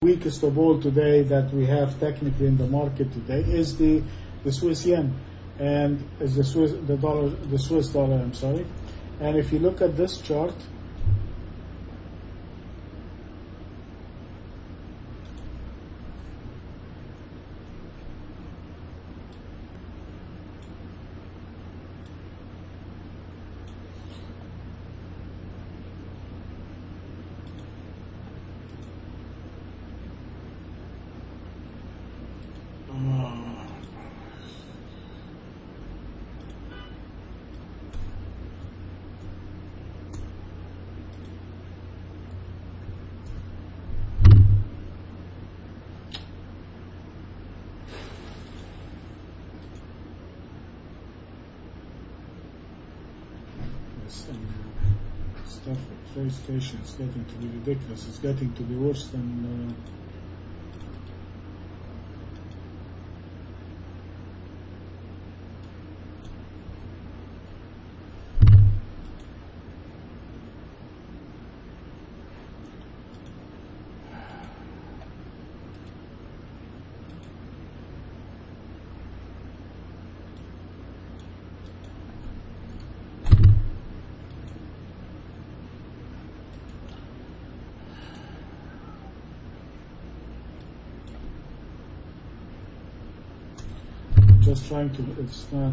weakest of all today that we have technically in the market today is the Swiss yen, and is the Swiss dollar. I'm sorry. And if you look at this chart, stuff at trade station is getting to be ridiculous. It's getting to be worse than just trying to, it's not,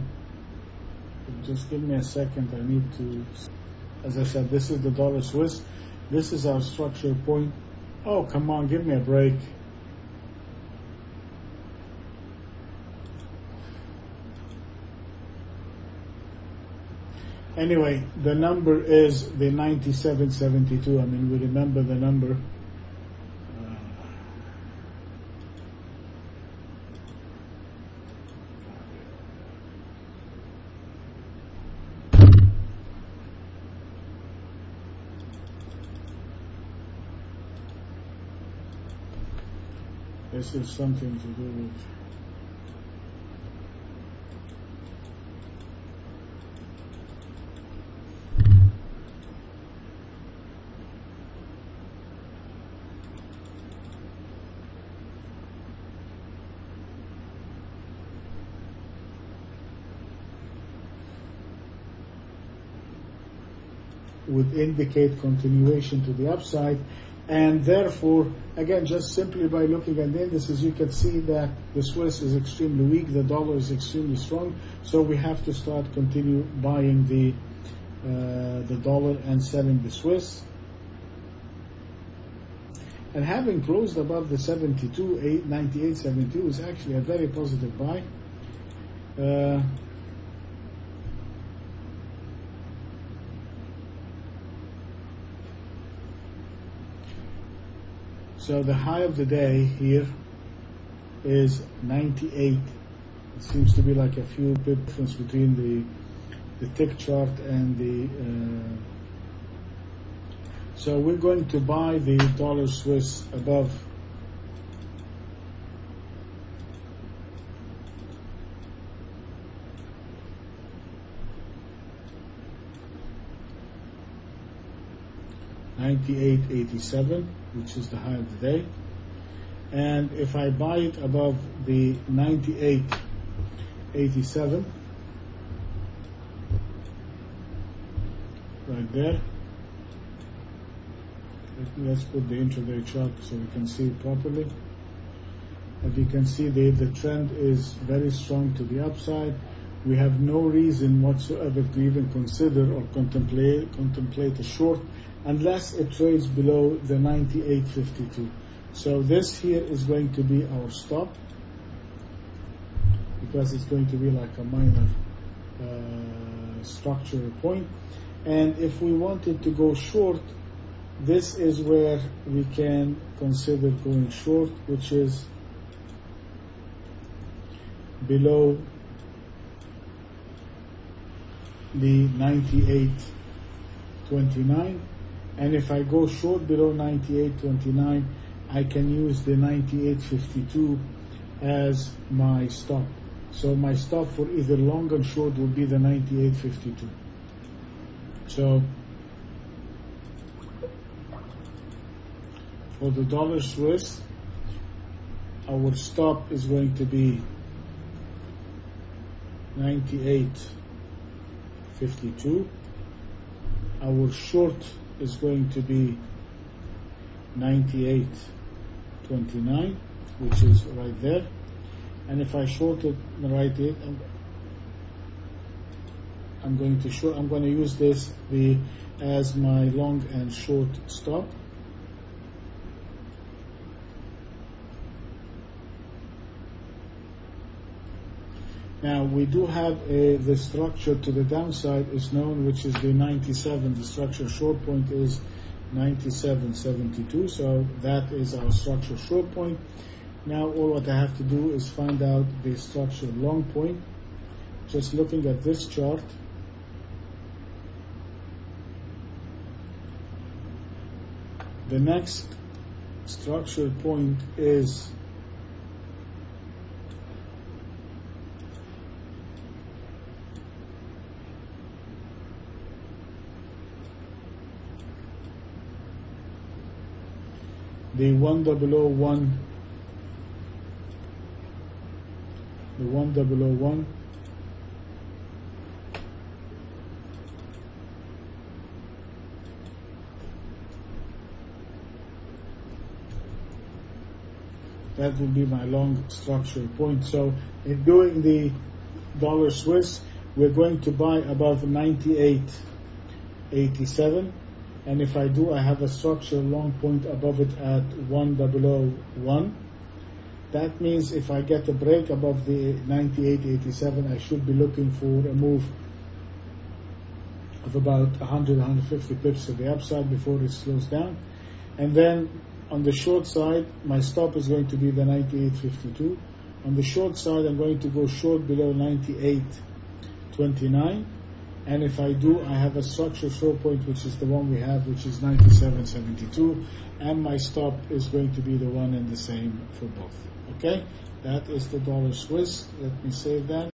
just give me a second, I need to, as I said, this is the dollar Swiss, this is our structure point. Oh, come on, give me a break. Anyway, the number is the 97.72. I mean, we remember the number. This is something to do with would indicate continuation to the upside. And therefore, again, just simply by looking at the indices, you can see that the Swiss is extremely weak, the dollar is extremely strong. So we have to continue buying the dollar and selling the Swiss. And having closed above the 98.72 is actually a very positive buy. So the high of the day here is 98. It seems to be like a few pip difference between the tick chart and the. So we're going to buy the dollar Swiss above $98.87, which is the high of the day. And if I buy it above the 98.87, right there, let's put the intraday chart so we can see it properly. As you can see, the trend is very strong to the upside. We have no reason whatsoever to even consider or contemplate a short unless it trades below the 98.52. So this here is going to be our stop, because it's going to be like a minor structural point. And if we wanted to go short, this is where we can consider going short, which is below the 98.29. And if I go short below 98.29, I can use the 98.52 as my stop. So my stop for either long and short would be the 98.52. So for the dollar Swiss, our stop is going to be 98.52. Our short is going to be 98.29, which is right there. And if I short it right here, I'm going to use this as my long and short stop. Now we do have the structure to the downside is known, which is the 97. The structure short point is 97.72. So that is our structure short point. Now all what I have to do is find out the structure long point. Just looking at this chart, the next structure point is the 1001. The 1001. That will be my long structure point. So in doing the dollar Swiss, we're going to buy above 98.87. And if I do, I have a structure long point above it at 1001. That means if I get a break above the 98.87, I should be looking for a move of about 150 pips to the upside before it slows down. And then on the short side, my stop is going to be the 98.52. On the short side, I'm going to go short below 98.29. And if I do, I have a structure short point, which is the one we have, which is 97.72, and my stop is going to be the one and the same for both. Okay, that is the dollar Swiss. Let me save that.